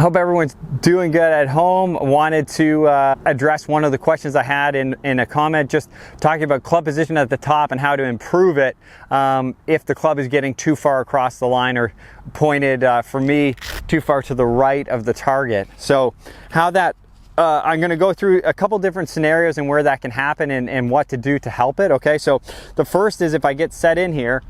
Hope everyone's doing good at home. Wanted to address one of the questions I had in a comment, just talking about club position at the top and how to improve it if the club is getting too far across the line or pointed, for me, too far to the right of the target. So how that, I'm going to go through a couple different scenarios and where that can happen and what to do to help it. Okay, so the first is if I get set in here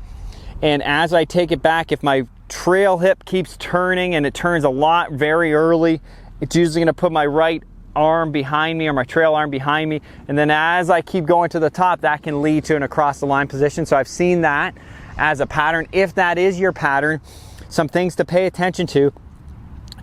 and as I take it back, if my trail hip keeps turning and it turns a lot very early, it's usually going to put my right arm behind me or my trail arm behind me, and then as I keep going to the top, that can lead to an across the line position. So I've seen that as a pattern. If that is your pattern, some things to pay attention to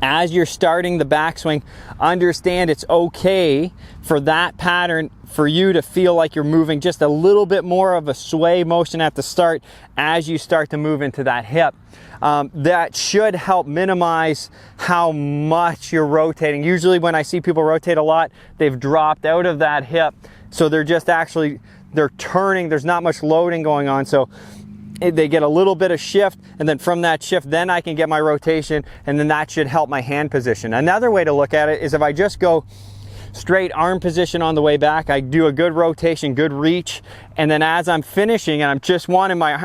as you're starting the backswing. Understand it's okay for that pattern for you to feel like you're moving just a little bit more of a sway motion at the start as you start to move into that hip. That should help minimize how much you're rotating. Usually when I see people rotate a lot, they've dropped out of that hip, so they're just actually, they're turning, there's not much loading going on, so they get a little bit of shift, and then from that shift, then I can get my rotation, and then that should help my hand position. Another way to look at it is if I just go straight arm position on the way back, I do a good rotation, good reach, and then as I'm finishing, and I'm just wanting my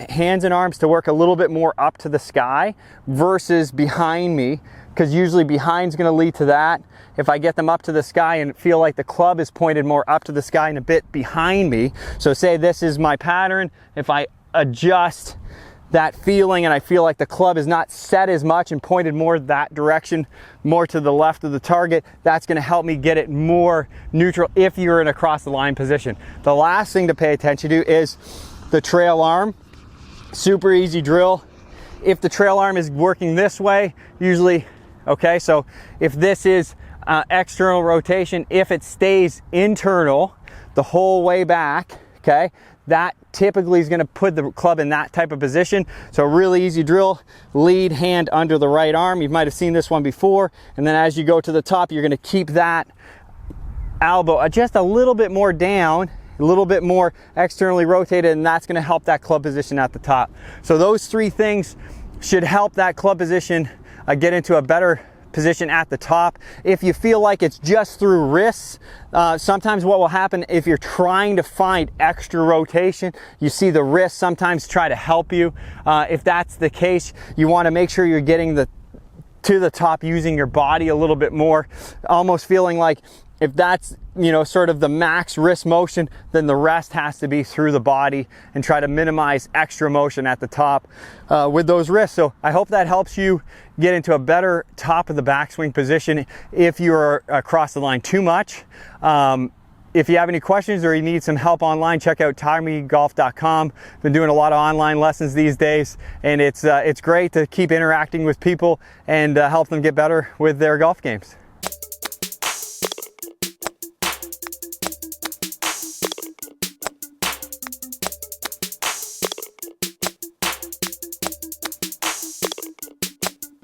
hands and arms to work a little bit more up to the sky versus behind me, because usually behind's going to lead to that. If I get them up to the sky and feel like the club is pointed more up to the sky and a bit behind me, so say this is my pattern, if I adjust that feeling and I feel like the club is not set as much and pointed more that direction, more to the left of the target, that's going to help me get it more neutral if you're in a cross the line position. The last thing to pay attention to is the trail arm. Super easy drill. If the trail arm is working this way, usually, okay, so if this is external rotation, if it stays internal the whole way back, okay, that typically is going to put the club in that type of position. So really easy drill, lead hand under the right arm. You might have seen this one before, and then as you go to the top, you're going to keep that elbow just a little bit more down, a little bit more externally rotated, and that's going to help that club position at the top. So those three things should help that club position get into a better position at the top. If you feel like it's just through wrists, sometimes what will happen if you're trying to find extra rotation, you see the wrists sometimes try to help you. If that's the case, you want to make sure you're getting to the top using your body a little bit more, almost feeling like if that's, you know, sort of the max wrist motion, then the rest has to be through the body, and try to minimize extra motion at the top with those wrists. So I hope that helps you get into a better top of the backswing position if you're across the line too much. If you have any questions or you need some help online, check out TimeGolf.com. Been doing a lot of online lessons these days, and it's great to keep interacting with people and help them get better with their golf games.